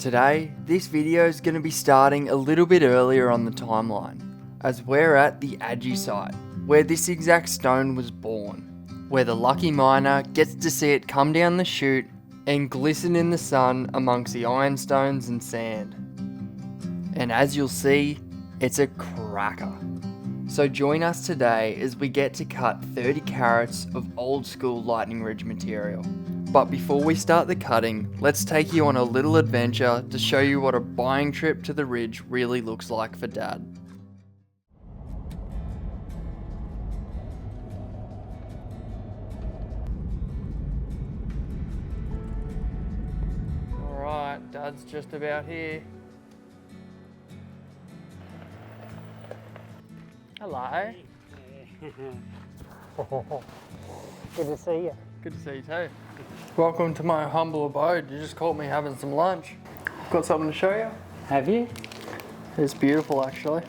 Today, this video is going to be starting a little bit earlier on the timeline, as we're at the Adji site, where this exact stone was born, where the lucky miner gets to see it come down the chute and glisten in the sun amongst the ironstones and sand. And as you'll see, it's a cracker. So join us today as we get to cut 30 carats of old school Lightning Ridge material. But before we start the cutting, let's take you on a little adventure to show you what a buying trip to the ridge really looks like for Dad. Alright, Dad's just about here. Hello. Good to see you. Good to see you too. Welcome to my humble abode. You just caught me having some lunch. Got something to show you? Have you? It's beautiful actually.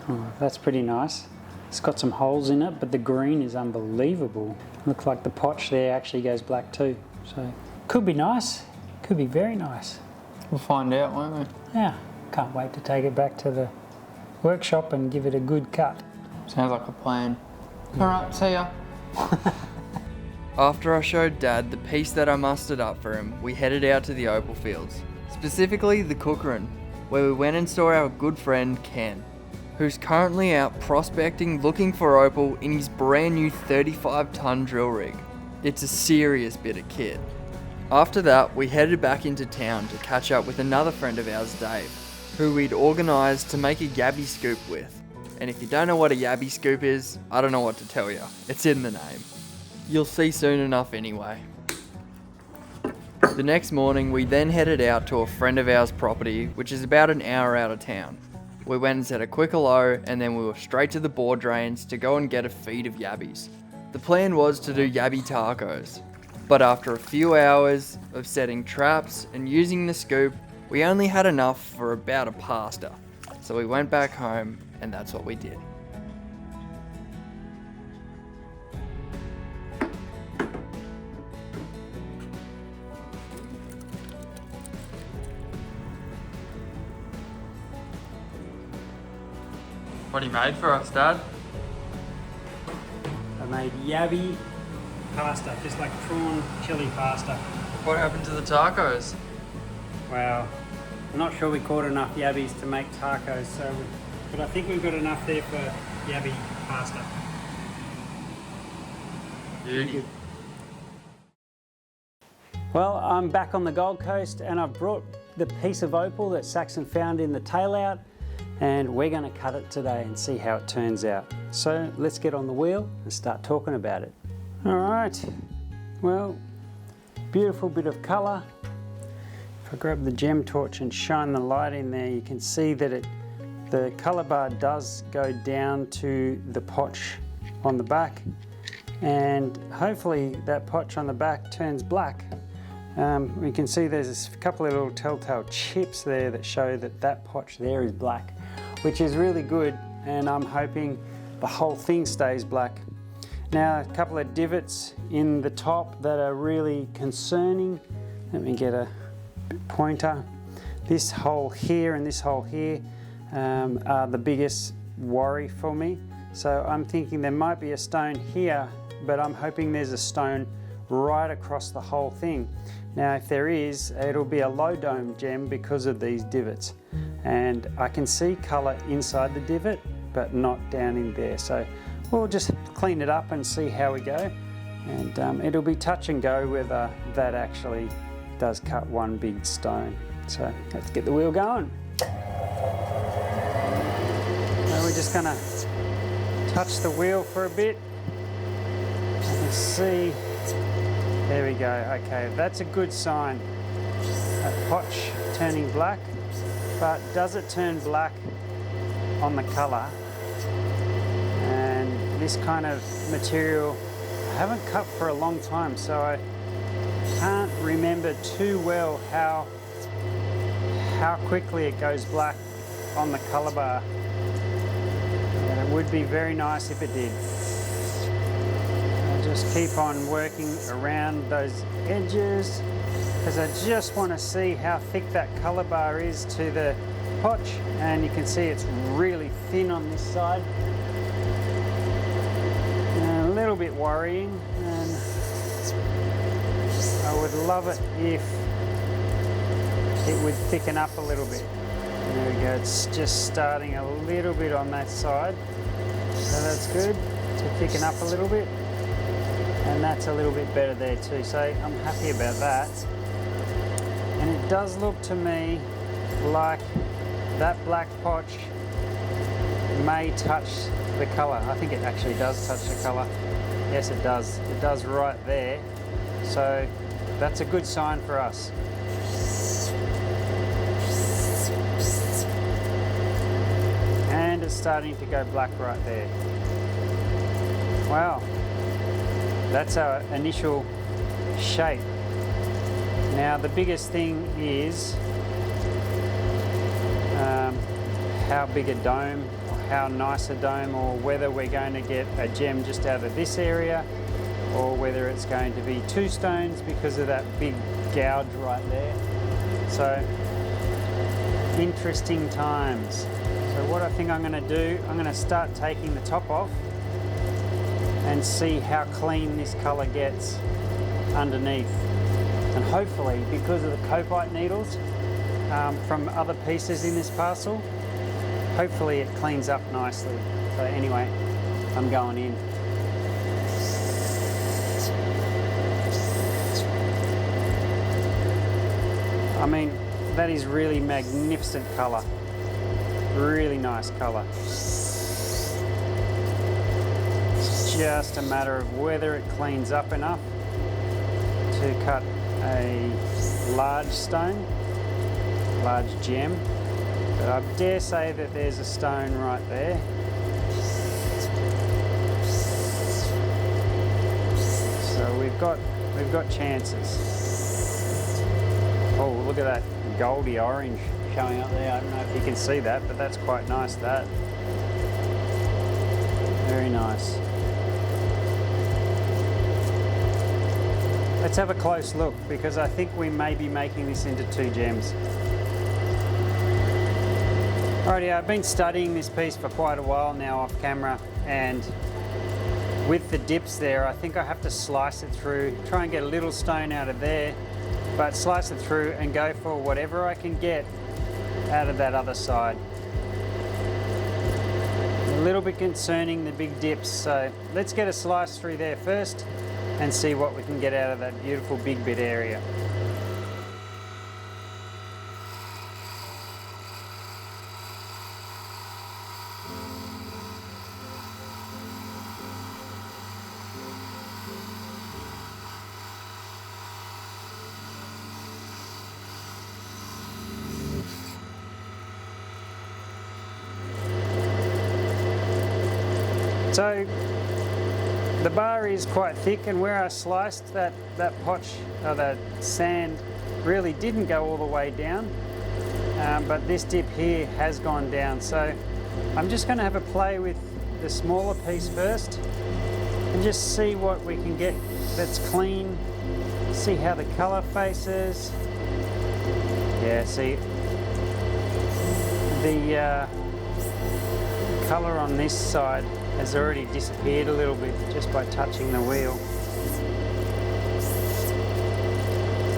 Oh, that's pretty nice. It's got some holes in it, but the green is unbelievable. Looks like the potch there actually goes black too. So could be nice. Could be very nice. We'll find out, won't we? Yeah, can't wait to take it back to the workshop and give it a good cut. Sounds like a plan. Alright, see ya. After I showed Dad the piece that I mustered up for him, we headed out to the opal fields, specifically the Cookeran, where we went and saw our good friend Ken, who's currently out prospecting looking for opal in his brand new 35-ton drill rig. It's a serious bit of kit. After that, we headed back into town to catch up with another friend of ours, Dave, who we'd organised to make a yabby scoop with. And if you don't know what a yabby scoop is, I don't know what to tell you. It's in the name. You'll see soon enough anyway. The next morning, we then headed out to a friend of ours' property, which is about an hour out of town. We went and said a quick hello, and then we were straight to the bore drains to go and get a feed of yabbies. The plan was to do yabby tacos, but after a few hours of setting traps and using the scoop, we only had enough for about a pasta. So we went back home, and that's what we did. What have you made for us, Dad? I made yabby pasta, just like prawn chili pasta. What happened to the tacos? Wow. I'm not sure we caught enough yabbies to make tacos, but I think we've got enough there for yabby pasta. Beauty. Well, I'm back on the Gold Coast and I've brought the piece of opal that Saxon found in the tail out, and we're going to cut it today and see how it turns out. So let's get on the wheel and start talking about it. All right, well, beautiful bit of colour. If I grab the gem torch and shine the light in there, you can see that the colour bar does go down to the potch on the back, and hopefully that potch on the back turns black. We can see there's a couple of little telltale chips there that show that that potch there is black, which is really good, and I'm hoping the whole thing stays black. Now, a couple of divots in the top that are really concerning. Let me get a pointer. This hole here and this hole here are the biggest worry for me. So I'm thinking there might be a stone here, but I'm hoping there's a stone right across the whole thing. Now, if there is, it'll be a low dome gem because of these divots. And I can see colour inside the divot, but not down in there. So we'll just clean it up and see how we go. And it'll be touch and go whether that actually does cut one big stone. So let's get the wheel going. Now we're just gonna touch the wheel for a bit. You can see, there we go. Okay, that's a good sign. That potch turning black, but does it turn black on the colour? And this kind of material I haven't cut for a long time, so I can't remember too well how quickly it goes black on the colour bar. And it would be very nice if it did. I'll just keep on working around those edges because I just want to see how thick that colour bar is to the potch, and you can see it's really thin on this side. And a little bit worrying, and I would love it if it would thicken up a little bit. There we go, it's just starting a little bit on that side, so that's good to thicken up a little bit, and that's a little bit better there too, so I'm happy about that. And it does look to me like that black potch may touch the colour. I think it actually does touch the colour. Yes, it does. It does right there, so that's a good sign for us. And it's starting to go black right there. Wow, that's our initial shape. Now the biggest thing is how big a dome, or how nice a dome, or whether we're going to get a gem just out of this area, or whether it's going to be two stones because of that big gouge right there. So interesting times. So what I think I'm going to do, I'm going to start taking the top off and see how clean this colour gets underneath. And hopefully, because of the copite needles from other pieces in this parcel, hopefully it cleans up nicely. So anyway, I'm going in. I mean, that is really magnificent colour. Really nice colour. It's just a matter of whether it cleans up enough to cut a large stone, large gem. But I dare say that there's a stone right there. So we've got chances. Oh, look at that goldy orange showing up there. I don't know if you can see that, but that's quite nice, that. Very nice. Let's have a close look, because I think we may be making this into two gems. Alrighty, I've been studying this piece for quite a while now off camera, and with the dips there, I think I have to slice it through, try and get a little stone out of there, but slice it through and go for whatever I can get out of that other side. A little bit concerning, the big dips, so let's get a slice through there first and see what we can get out of that beautiful big bit area. So the bar is quite thick, and where I sliced that potch, or that sand, really didn't go all the way down, but this dip here has gone down. So I'm just going to have a play with the smaller piece first and just see what we can get that's clean, see how the colour faces. Yeah, see the colour on this side has already disappeared a little bit just by touching the wheel.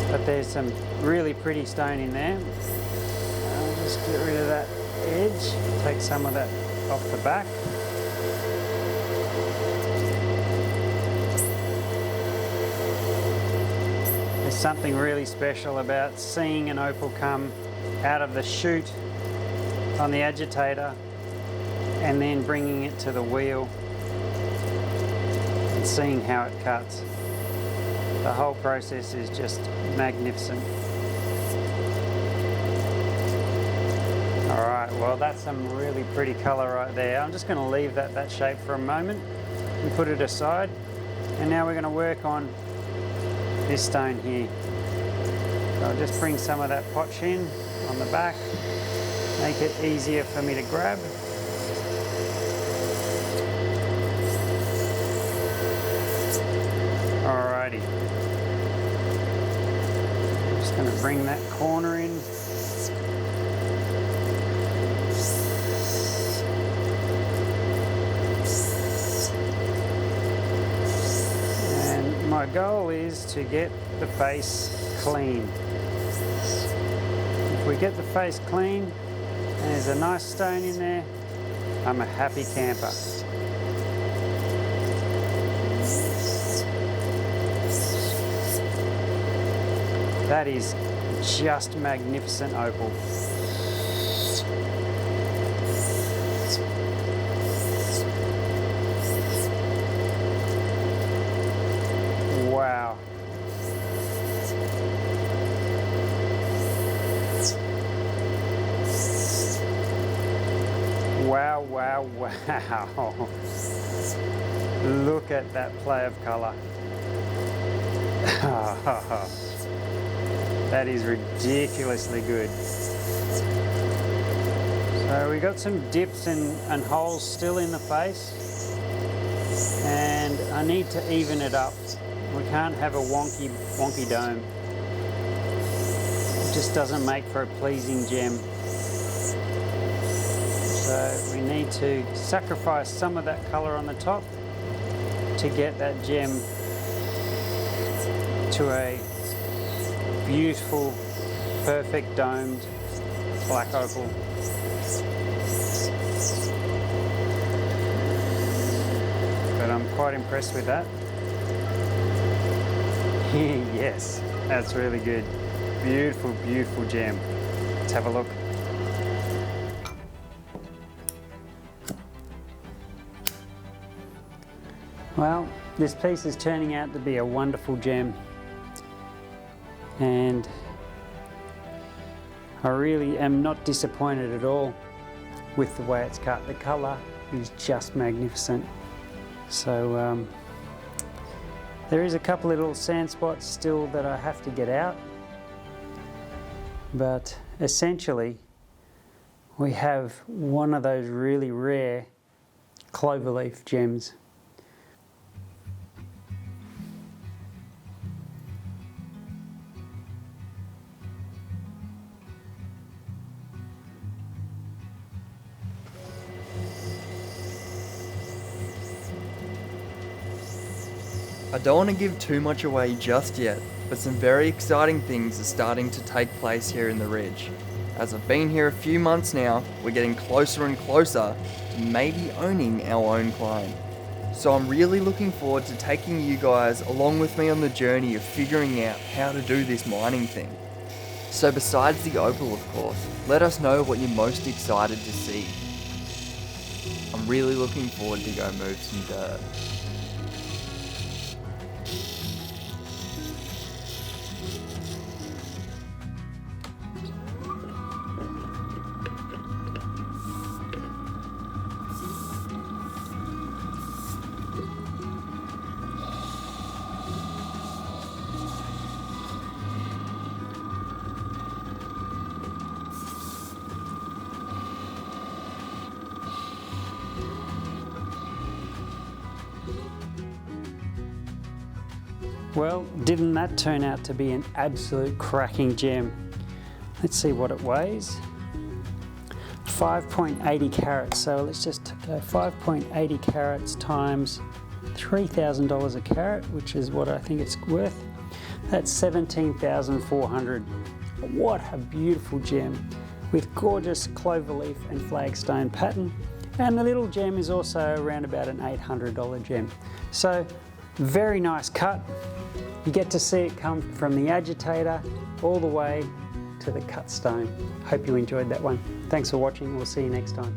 But there's some really pretty stone in there. I'll just get rid of that edge, take some of that off the back. There's something really special about seeing an opal come out of the chute on the agitator and then bringing it to the wheel and seeing how it cuts. The whole process is just magnificent. All right, well, that's some really pretty colour right there. I'm just going to leave that shape for a moment and put it aside. And now we're going to work on this stone here. So I'll just bring some of that potch in on the back, make it easier for me to grab. Alrighty. Just going to bring that corner in. And my goal is to get the face clean. If we get the face clean and there's a nice stone in there, I'm a happy camper. That is just magnificent opal. Wow. Wow, wow, wow. Look at that play of colour. That is ridiculously good. So we got some dips and holes still in the face, and I need to even it up. We can't have a wonky dome. It just doesn't make for a pleasing gem. So we need to sacrifice some of that colour on the top to get that gem to a beautiful, perfect domed black opal. But I'm quite impressed with that. Yes, that's really good. Beautiful, beautiful gem. Let's have a look. Well, this piece is turning out to be a wonderful gem. And I really am not disappointed at all with the way it's cut. The colour is just magnificent. So there is a couple of little sand spots still that I have to get out, but essentially we have one of those really rare cloverleaf gems. I don't want to give too much away just yet, but some very exciting things are starting to take place here in the Ridge. As I've been here a few months now, we're getting closer and closer to maybe owning our own claim. So I'm really looking forward to taking you guys along with me on the journey of figuring out how to do this mining thing. So besides the opal, of course, let us know what you're most excited to see. I'm really looking forward to go move some dirt. Well, didn't that turn out to be an absolute cracking gem? Let's see what it weighs. 5.80 carats, so let's just go 5.80 carats times $3,000 a carat, which is what I think it's worth. That's $17,400. What a beautiful gem with gorgeous cloverleaf and flagstone pattern. And the little gem is also around about an $800 gem. So very nice cut. You get to see it come from the agitator all the way to the cut stone. Hope you enjoyed that one. Thanks for watching. We'll see you next time.